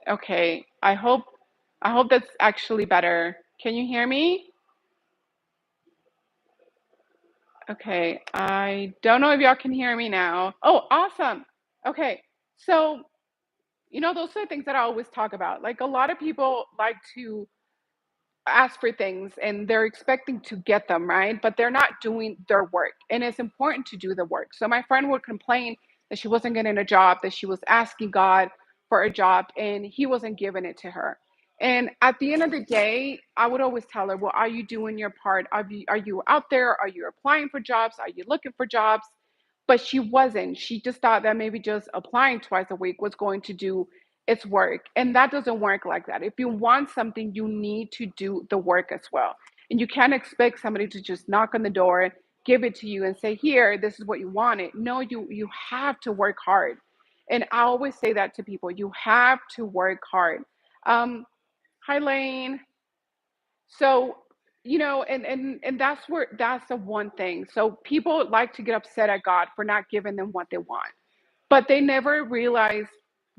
Okay, I hope that's actually better. Can you hear me? Okay, I don't know if y'all can hear me now. Oh, awesome. Okay. So, those are things that I always talk about. Like a lot of people like to ask for things and they're expecting to get them, right? But they're not doing their work. And it's important to do the work. So my friend would complain that she wasn't getting a job, that she was asking God for a job and he wasn't giving it to her. And at the end of the day, I would always tell her, well, are you doing your part? Are you out there? Are you applying for jobs? Are you looking for jobs? But she wasn't. She just thought that maybe just applying twice a week was going to do its work. And that doesn't work like that. If you want something, you need to do the work as well. And you can't expect somebody to just knock on the door, give it to you, and say, here, this is what you wanted. No, you have to work hard. And I always say that to people. You have to work hard. Um, Hi, Lane. So, and that's the one thing. So people like to get upset at God for not giving them what they want, but they never realize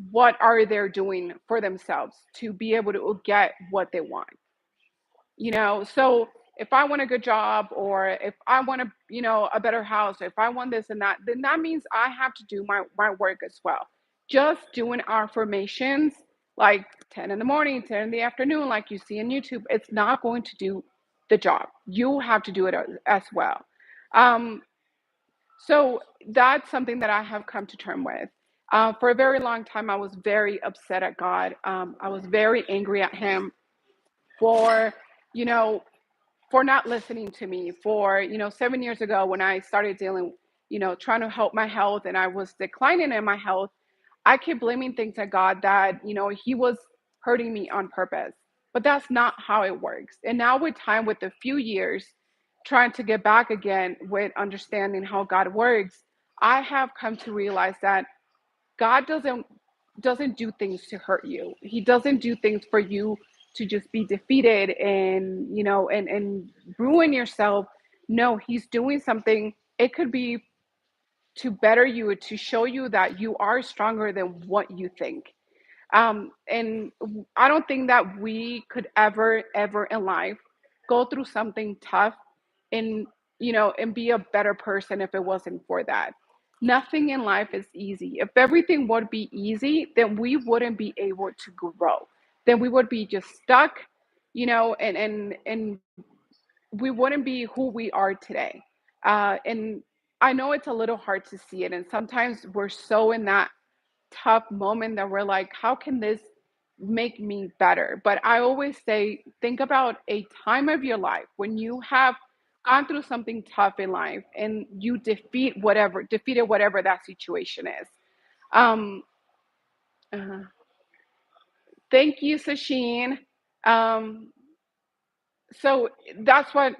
what are they doing for themselves to be able to get what they want. So if I want a good job or if I want a better house, or if I want this and that, then that means I have to do my work as well. Just doing affirmations like 10 in the morning, 10 in the afternoon, like you see in YouTube, it's not going to do the job. You have to do it as well. Um, so that's something that I have come to term with. For a very long time, I was very upset at God. I was very angry at Him for, you know, for not listening to me. For 7 years ago, when I started dealing, trying to help my health, and I was declining in my health, I kept blaming things at God that He was hurting me on purpose. But that's not how it works. And now with time, with a few years trying to get back again with understanding how God works, I have come to realize that God doesn't do things to hurt you. He doesn't do things for you to just be defeated and and ruin yourself. No, He's doing something. It could be to better you, to show you that you are stronger than what you think. And I don't think that we could ever in life go through something tough and and be a better person if it wasn't for that. Nothing in life is easy. If everything would be easy, then we wouldn't be able to grow. Then we would be just stuck, and we wouldn't be who we are today. And I know it's a little hard to see it, and sometimes we're so in that tough moment that we're like, how can this make me better? But I always say, think about a time of your life when you have gone through something tough in life and you defeated whatever that situation is. Um, uh, Thank you, Sasheen. Um, so that's what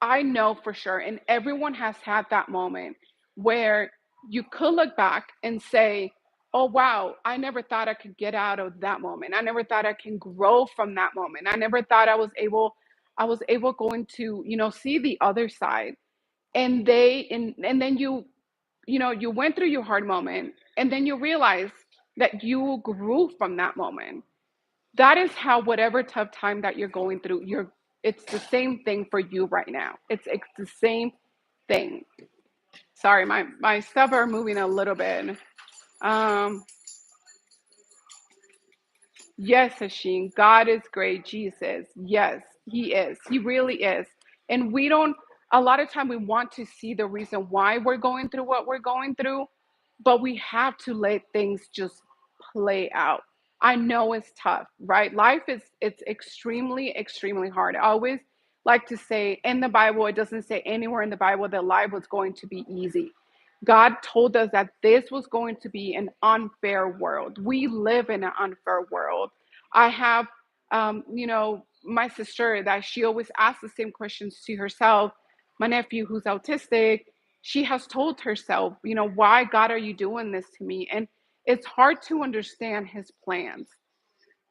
I know for sure. And everyone has had that moment where you could look back and say, oh, wow, I never thought I could get out of that moment. I never thought I can grow from that moment. I never thought I was able going to, see the other side. And then you went through your hard moment and then you realize that you grew from that moment. That is how whatever tough time that you're going through, it's the same thing for you right now. It's the same thing. Sorry, my stuff are moving a little bit. Um, yes, Hashim, God is great. Jesus, yes, He is. He really is. And we don't. A lot of time we want to see the reason why we're going through what we're going through, but we have to let things just play out. I know it's tough, right? Life is it's extremely hard. I always like to say in the Bible, it doesn't say anywhere in the Bible that life was going to be easy. God told us that this was going to be an unfair world. We live in an unfair world. I have, my sister that she always asks the same questions to herself. My nephew, who's autistic, she has told herself, why God are you doing this to me? And it's hard to understand His plans.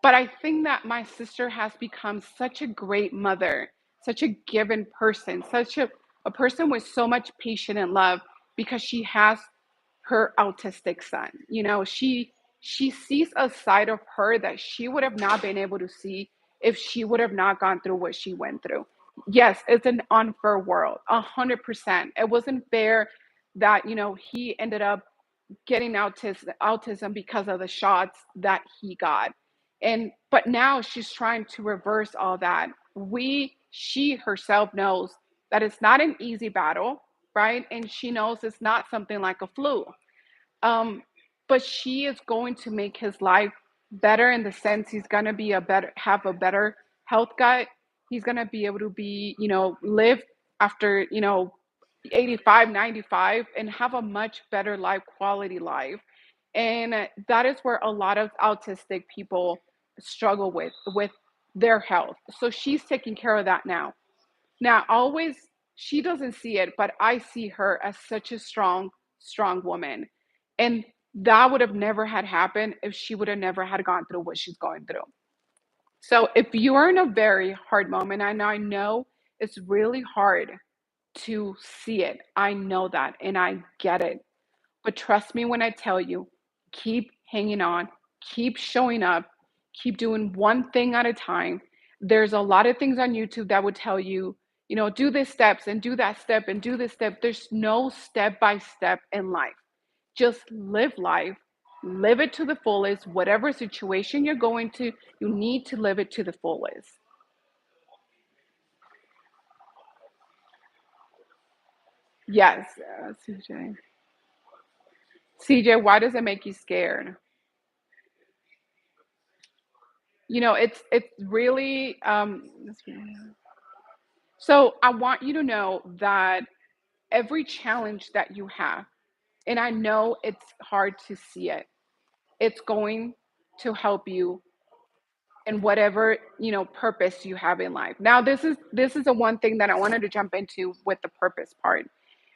But I think that my sister has become such a great mother, such a given person, such a person with so much patience and love because she has her autistic son. she sees a side of her that she would have not been able to see if she would have not gone through what she went through. Yes, it's an unfair world, 100%. It wasn't fair that, he ended up getting autism because of the shots that he got. And but now she's trying to reverse all that. She herself knows that it's not an easy battle, right? And she knows it's not something like a flu. Um, but she is going to make his life better in the sense he's gonna be a better have a better health guy. He's gonna be able to be, live after, 85, 95, and have a much better life quality life. And that is where a lot of autistic people struggle with their health. So she's taking care of that now. Now, always, she doesn't see it, but I see her as such a strong, strong woman. And that would have never had happened if she would have never had gone through what she's going through. So if you are in a very hard moment, and I know it's really hard to see it, I know that and I get it. But trust me when I tell you, keep hanging on, keep showing up, keep doing one thing at a time. There's a lot of things on YouTube that would tell you, do this steps and do that step and do this step. There's no step by step in life. Just live life, live it to the fullest. Whatever situation you're going to, you need to live it to the fullest. Yes, CJ. CJ, why does it make you scared? It's really so I want you to know that every challenge that you have, and I know it's hard to see it, it's going to help you in whatever, purpose you have in life. Now, this is the one thing that I wanted to jump into with the purpose part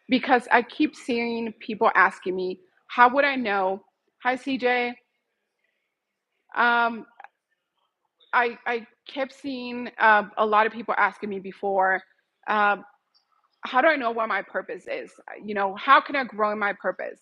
because I keep seeing people asking me, how would I know? Hi, CJ. Um, I kept seeing a lot of people asking me before, um, how do I know what my purpose is? How can I grow in my purpose?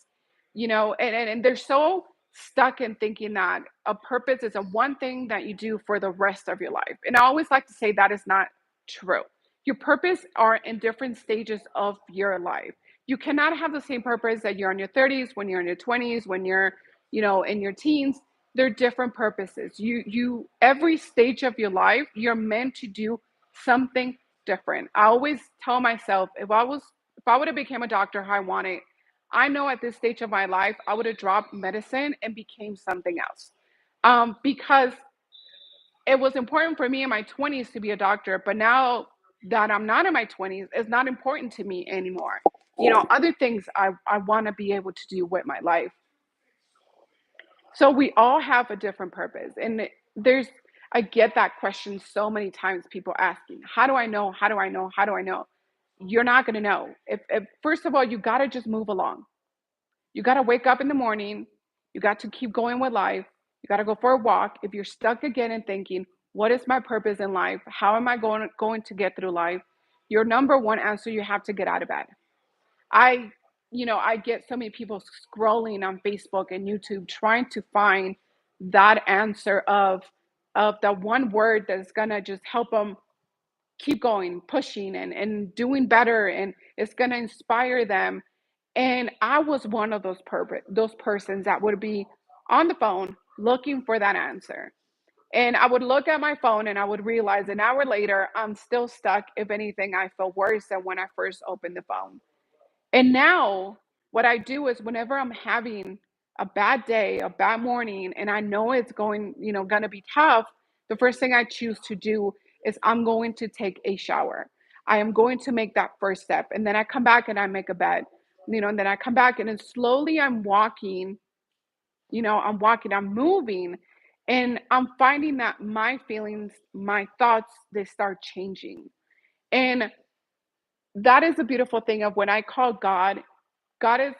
And they're so stuck in thinking that a purpose is a one thing that you do for the rest of your life. And I always like to say that is not true. Your purpose are in different stages of your life. You cannot have the same purpose that you're in your 30s, when you're in your 20s, when you're, in your teens. They're different purposes. You every stage of your life, you're meant to do something different. I always tell myself if I would have become a doctor how I wanted, I know at this stage of my life I would have dropped medicine and became something else. Because it was important for me in my 20s to be a doctor, but now that I'm not in my 20s, it's not important to me anymore. Other things I want to be able to do with my life. So we all have a different purpose. And I get that question so many times, people asking, how do I know? How do I know? How do I know? You're not going to know. If first of all, you got to just move along. You got to wake up in the morning. You got to keep going with life. You got to go for a walk. If you're stuck again and thinking, what is my purpose in life? How am I going to get through life? Your number one answer, you have to get out of bed. I, I get so many people scrolling on Facebook and YouTube trying to find that answer of the one word that's gonna just help them keep going, pushing and doing better, and it's gonna inspire them. And I was one of those persons that would be on the phone looking for that answer. And I would look at my phone and I would realize an hour later, I'm still stuck. If anything, I feel worse than when I first opened the phone. And now what I do is whenever I'm having a bad day, a bad morning, and I know it's gonna be tough, the first thing I choose to do is I'm going to take a shower. I am going to make that first step. And then I come back and I make a bed, and then I come back and then slowly I'm moving, and I'm finding that my feelings, my thoughts, they start changing. And that is the beautiful thing of when I call God. God is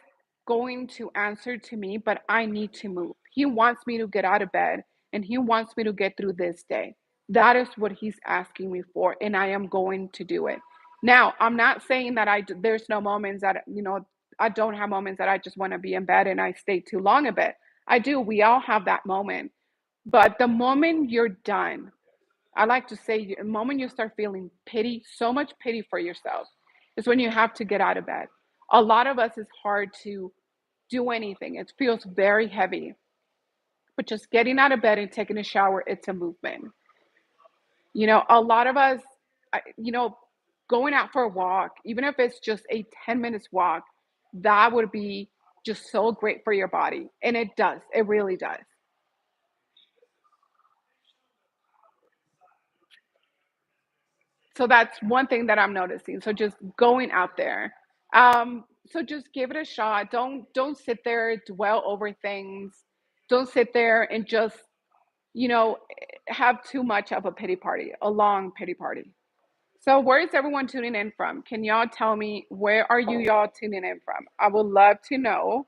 going to answer to me, but I need to move. He wants me to get out of bed and He wants me to get through this day. That is what He's asking me for, and I am going to do it. Now, I'm not saying that there's no moments that, I don't have moments that I just want to be in bed and I stay too long in bed. I do. We all have that moment. But the moment you're done, I like to say the moment you start feeling pity, so much pity for yourself, is when you have to get out of bed. A lot of us it's hard to do anything. It feels very heavy. But just getting out of bed and taking a shower, it's a movement. A lot of us, going out for a walk, even if it's just a 10 minutes walk, that would be just so great for your body. And it does. It really does. So that's one thing that I'm noticing. So just going out there. So just give it a shot. Don't sit there, dwell over things. Don't sit there and just, have too much of a pity party, a long pity party. So where is everyone tuning in from? Can y'all tell me where are you y'all tuning in from? I would love to know.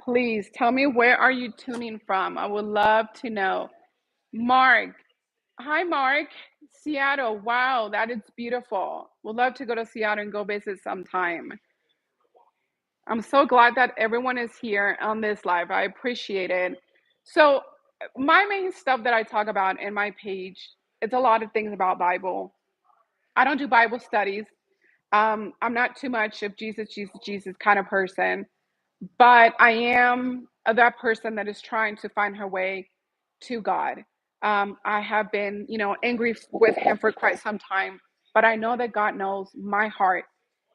Please tell me where are you tuning from? I would love to know. Mark. Hi, Mark. Seattle. Wow, that is beautiful. Would love to go to Seattle and go visit sometime. I'm so glad that everyone is here on this live. I appreciate it. So, my main stuff that I talk about in my page, it's a lot of things about Bible. I don't do Bible studies. I'm not too much of Jesus, Jesus, Jesus kind of person, but I am that person that is trying to find her way to God. I have been, angry with Him for quite some time, but I know that God knows my heart,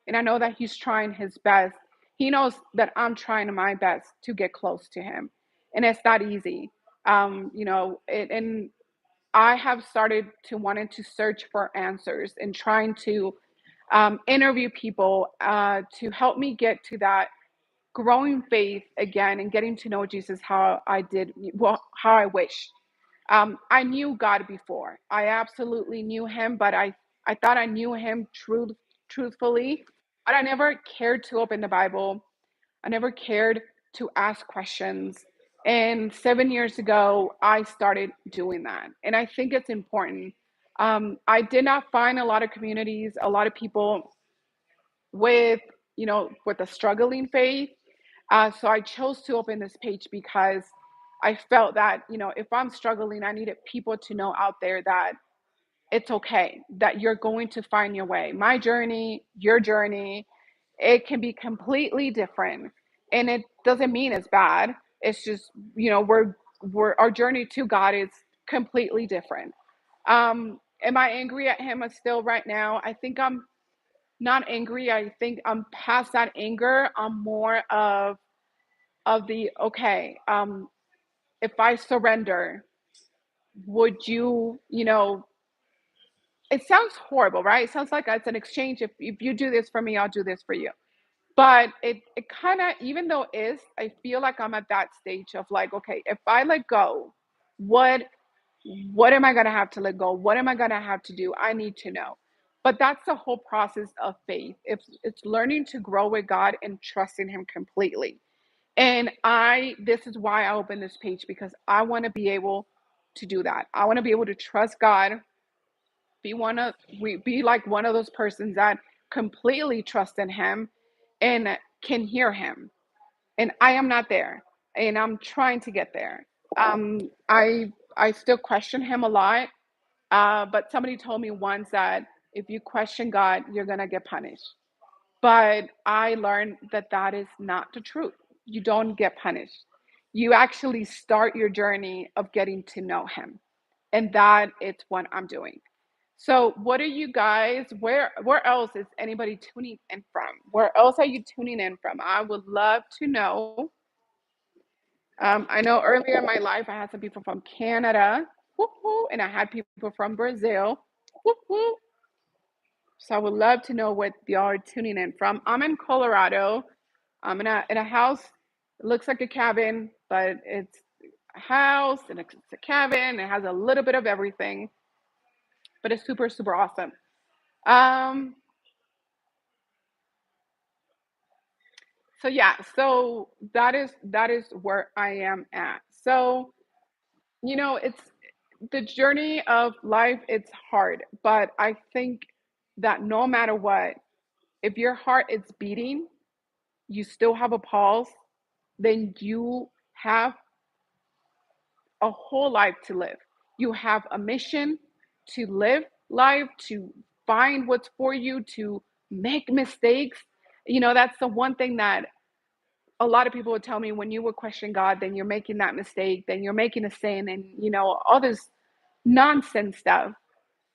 and I know that He's trying His best. He knows that I'm trying my best to get close to Him, and it's not easy. And I have started to wanting to search for answers and trying to interview people to help me get to that growing faith again and getting to know Jesus how I did, well, how I wish. I knew God before. I absolutely knew Him, but I thought I knew Him truthfully, but I never cared to open the Bible. I never cared to ask questions. And 7 years ago, I started doing that. And I think it's important. I did not find a lot of communities, a lot of people with, with a struggling faith. So I chose to open this page because I felt that, if I'm struggling, I needed people to know out there that it's okay, that you're going to find your way. My journey, your journey, it can be completely different. And it doesn't mean it's bad. It's just, we're our journey to God is completely different. Am I angry at Him still right now? I think I'm not angry. I think I'm past that anger. I'm more of the okay. If I surrender, would you, it sounds horrible, right? It sounds like it's an exchange. If you do this for me, I'll do this for you. But it kind of, even though it is, I feel like I'm at that stage of like, okay, if I let go, what what am I gonna have to let go? What am I gonna have to do? I need to know. But that's the whole process of faith. It's learning to grow with God and trusting Him completely. And this is why I opened this page because I want to be able to do that. I want to be able to trust God, be like one of those persons that completely trust in Him and can hear Him. And I am not there, and I'm trying to get there. I still question Him a lot, but somebody told me once that if you question God, you're gonna get punished. But I learned that that is not the truth. You don't get punished. You actually start your journey of getting to know Him, and that is what I'm doing. So, what are you guys? Where else is anybody tuning in from? Where else are you tuning in from? I would love to know. I know earlier in my life I had some people from Canada, woo and I had people from Brazil, woo. So I would love to know what y'all are tuning in from. I'm in Colorado. I'm in a house. It looks like a cabin, but it's a house and it's a cabin. It has a little bit of everything, but it's super super awesome. Um, so yeah, so that is where I am at. So it's the journey of life, it's hard, but I think that no matter what, if your heart is beating, you still have a pulse, then you have a whole life to live. You have a mission to live life, to find what's for you, to make mistakes. That's the one thing that a lot of people would tell me: when you would question God, then you're making that mistake, then you're making a sin, and all this nonsense stuff.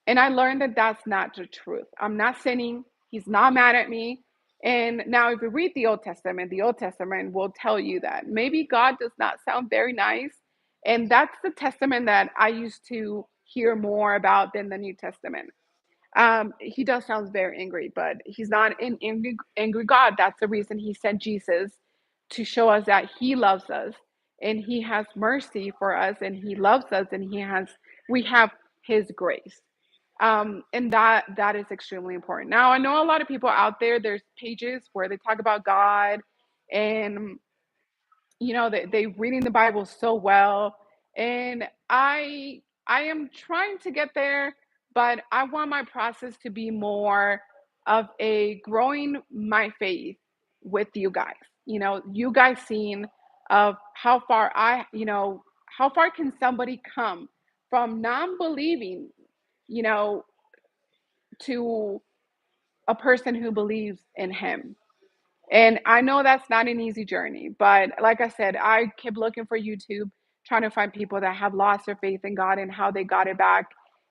And I learned that that's not the truth. I'm not sinning. He's not mad at me. And now, if you read the Old Testament will tell you that maybe God does not sound very nice. And that's the testament that I used to hear more about than the New Testament. He does sound very angry, but he's not an angry God. That's the reason he sent Jesus, to show us that he loves us and he has mercy for us and he loves us, and we have his grace. And that is extremely important. Now, I know a lot of people out there, there's pages where they talk about God, and they reading the Bible so well, and I am trying to get there, but I want my process to be more of a growing my faith with you guys. You guys seeing of how far can somebody come from non-believing, you know, to a person who believes in him. And I know that's not an easy journey, but like I said, I kept looking for YouTube, trying to find people that have lost their faith in God and how they got it back.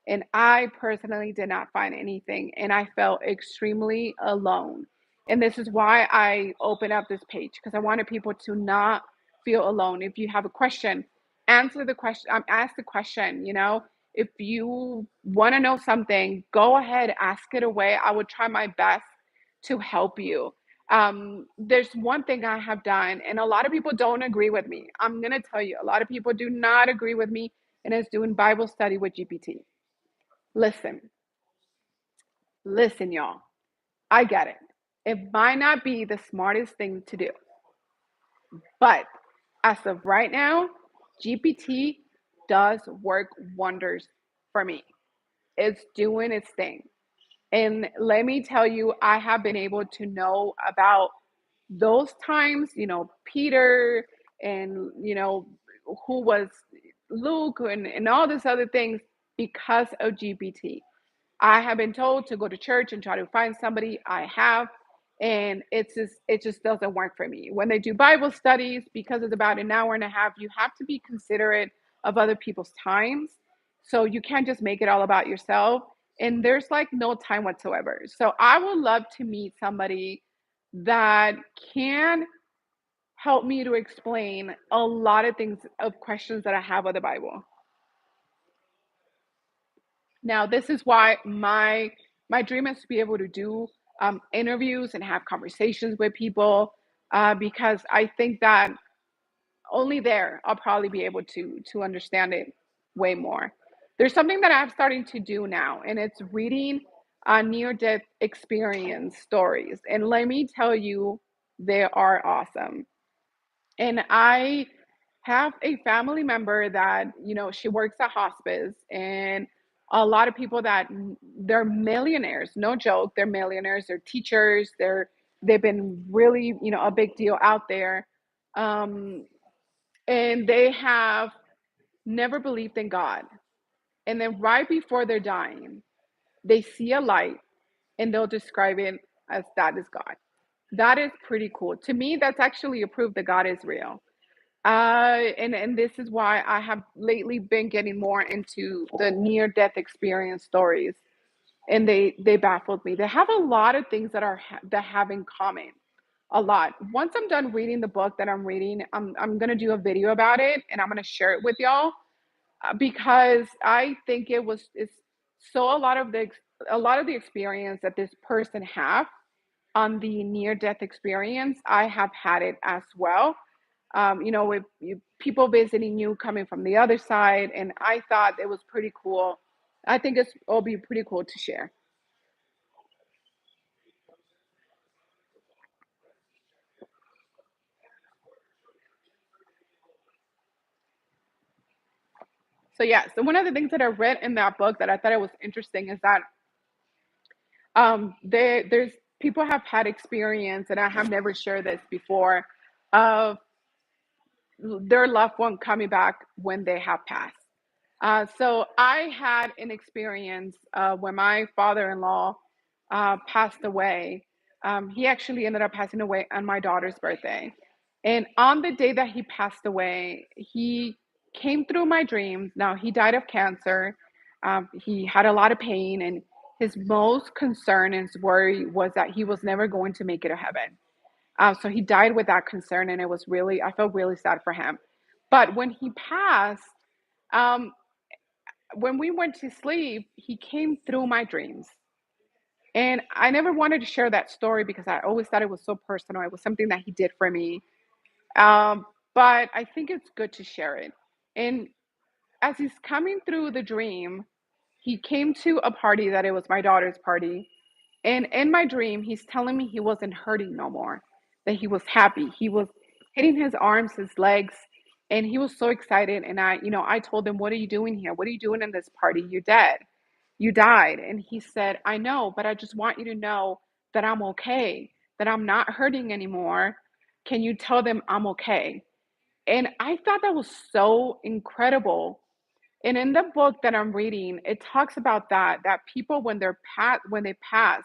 And I personally did not find anything, and I felt extremely alone. And this is why I opened up this page, because I wanted people to not feel alone. If you have a question, answer the question. Ask the question. If you want to know something, go ahead, ask it away. I would try my best to help you. There's one thing I have done, and a lot of people don't agree with me. I'm gonna tell you, a lot of people do not agree with me, and it's doing Bible study with GPT. Listen, listen, y'all. I get it. It might not be the smartest thing to do, but as of right now, GPT does work wonders for me. It's doing its thing. And let me tell you, I have been able to know about those times, Peter, and, who was Luke, and all these other things, because of GPT. I have been told to go to church and try to find somebody. I have, and it just doesn't work for me. When they do Bible studies, because it's about an hour and a half, you have to be considerate of other people's times. So you can't just make it all about yourself. And there's like no time whatsoever. So I would love to meet somebody that can help me to explain a lot of things, of questions that I have with the Bible. Now, this is why my dream is to be able to do interviews and have conversations with people, because I think that only there I'll probably be able to understand it way more. There's something that I'm starting to do now, and it's reading near-death experience stories. And let me tell you, they are awesome. And I have a family member that, she works at hospice, and a lot of people that they're millionaires, no joke, they're millionaires, they're teachers, they've been really, a big deal out there. Um, and they have never believed in God. And then right before they're dying, they see a light, and they'll describe it as that is God. That is pretty cool. To me, that's actually a proof that God is real. And this is why I have lately been getting more into the near death experience stories, and they baffled me. They have a lot of things that have in common. A lot. Once I'm done reading the book that I'm reading, I'm gonna do a video about it, and I'm gonna share it with y'all, because I think it's so a lot of the experience that this person have on the near death experience, I have had it as well. With people visiting you coming from the other side, and I thought it was pretty cool. I think it'll be pretty cool to share. So yeah, so one of the things that I read in that book that I thought it was interesting is that there's people have had experience, and I have never shared this before, of their loved one coming back when they have passed. So I had an experience when my father-in-law passed away. He actually ended up passing away on my daughter's birthday. And on the day that he passed away, he came through my dreams. Now, he died of cancer. He had a lot of pain, and his most concern and his worry was that he was never going to make it to heaven. So he died with that concern, and it was really, I felt really sad for him. But when he passed, um, when we went to sleep, he came through my dreams. And I never wanted to share that story because I always thought it was so personal. It was something that he did for me. Um, but I think it's good to share it. And as he's coming through the dream, he came to a party that it was my daughter's party. And in my dream, he's telling me he wasn't hurting no more, that he was happy. He was hitting his arms, his legs, and he was so excited. And I told him, "What are you doing here? What are you doing in this party? You're dead. You died." And he said, "I know, but I just want you to know that I'm okay, that I'm not hurting anymore. Can you tell them I'm okay?" And I thought that was so incredible. And in the book that I'm reading, it talks about that people when they pass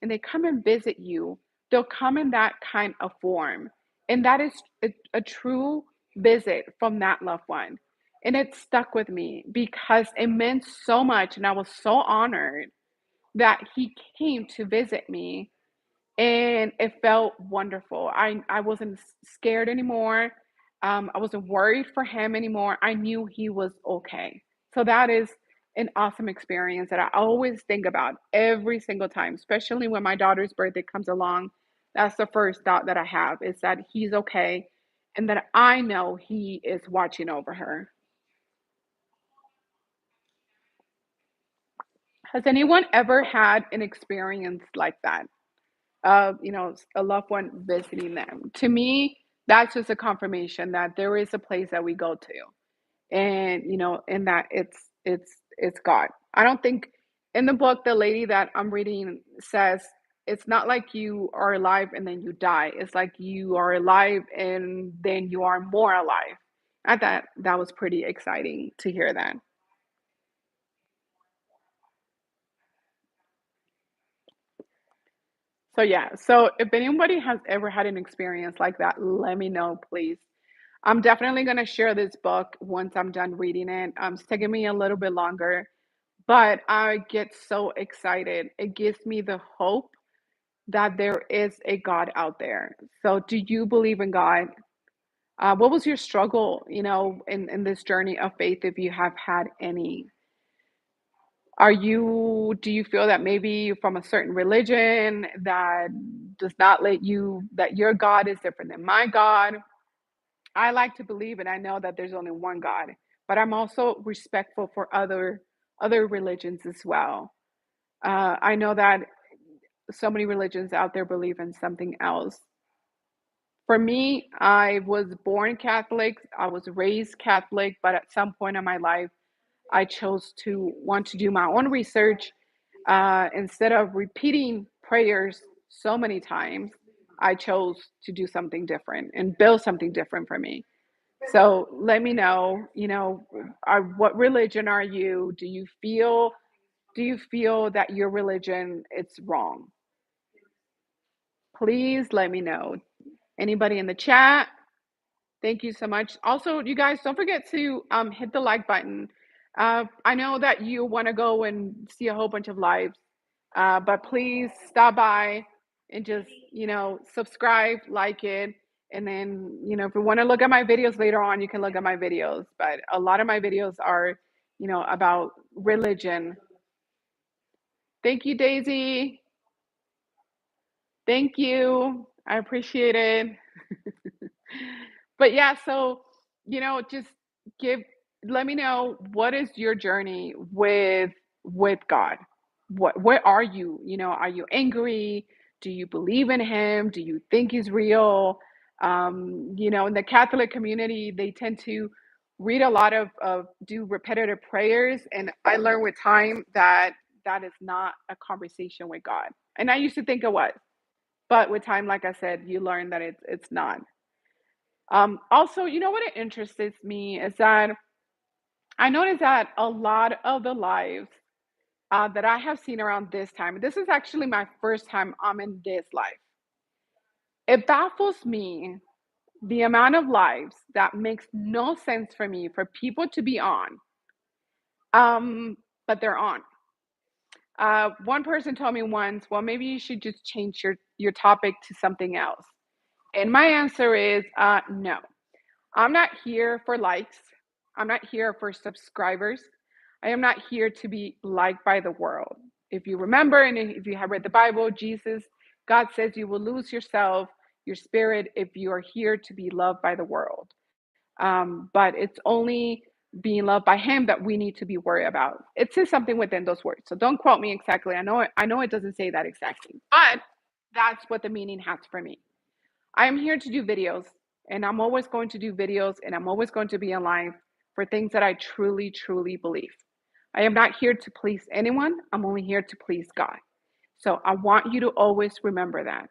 and they come and visit you, they'll come in that kind of form. And that is a true visit from that loved one. And it stuck with me because it meant so much and I was so honored that he came to visit me and it felt wonderful. I wasn't scared anymore. I wasn't worried for him anymore. I knew he was okay. So that is an awesome experience that I always think about every single time, especially when my daughter's birthday comes along. That's the first thought that I have is that he's okay and that I know he is watching over her. Has anyone ever had an experience like that? Of, a loved one visiting them. To me, that's just a confirmation that there is a place that we go to, and and that it's God. I don't think in the book the lady that I'm reading says it's not like you are alive and then you die. It's like you are alive and then you are more alive. I thought that was pretty exciting to hear that. So yeah, so if anybody has ever had an experience like that, let me know, please. I'm definitely going to share this book once I'm done reading it. It's taking me a little bit longer, but I get so excited. It gives me the hope that there is a God out there. So, do you believe in God? What was your struggle, in this journey of faith, if you have had any? Do you feel that maybe from a certain religion that does not let you, that your God is different than my God? I like to believe and I know that there's only one God, but I'm also respectful for other religions as well. I know that so many religions out there believe in something else. For me, I was born Catholic, I was raised Catholic, but at some point in my life, I chose to want to do my own research. Instead of repeating prayers so many times, I chose to do something different and build something different for me. So let me know, what religion are you? Do you feel that your religion it's wrong? Please let me know. Anybody in the chat? Thank you so much. Also, you guys don't forget to hit the like button. I know that you want to go and see a whole bunch of lives, but please stop by and just subscribe, like it, and then if you want to look at my videos later on, you can look at my videos. But a lot of my videos are about religion. Thank you, Daisy. Thank you. I appreciate it. But yeah, so just give let me know what is your journey with God. Where are you? Are you angry? Do you believe in him? Do you think he's real? In the Catholic community, they tend to read a lot of do repetitive prayers, and I learned with time that that is not a conversation with God. And I used to think it was, but with time, like I said, you learn that it's not. Also, you know what it interests me is that I noticed that a lot of the lives that I have seen around this time, this is actually my first time I'm in this life. It baffles me the amount of lives that makes no sense for me for people to be on, um, but they're on. One person told me once, well, maybe you should just change your topic to something else. And my answer is no. I'm not here for likes. I'm not here for subscribers. I am not here to be liked by the world. If you remember, and if you have read the Bible, God says you will lose yourself, your spirit, if you are here to be loved by the world. But it's only being loved by Him that we need to be worried about. It says something within those words, so don't quote me exactly. I know it doesn't say that exactly, but that's what the meaning has for me. I am here to do videos, and I'm always going to do videos, and I'm always going to be alive for things that I truly, truly believe. I am not here to please anyone. I'm only here to please God. So I want you to always remember that.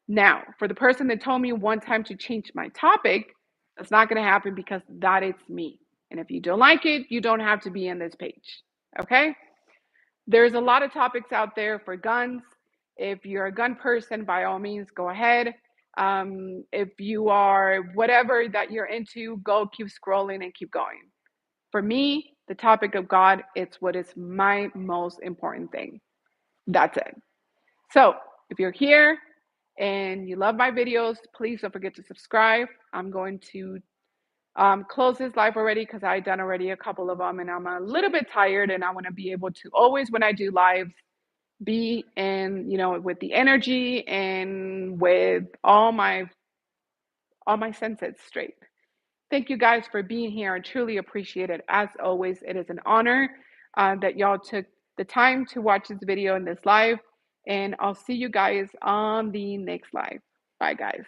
Now, for the person that told me one time to change my topic, that's not going to happen because that is me. And if you don't like it, you don't have to be in this page. Okay? There's a lot of topics out there for guns. If you're a gun person, by all means, go ahead. If you are whatever that you're into, go keep scrolling and keep going. For me, the topic of God, it's what is my most important thing. That's it. So if you're here and you love my videos, please don't forget to subscribe. I'm going to close this live already because I've done already a couple of them and I'm a little bit tired, and I want to be able to always, when I do lives, be in, with the energy and with all my senses straight. Thank you guys for being here. I truly appreciate it. As always, it is an honor that y'all took the time to watch this video and this live. And I'll see you guys on the next live. Bye, guys.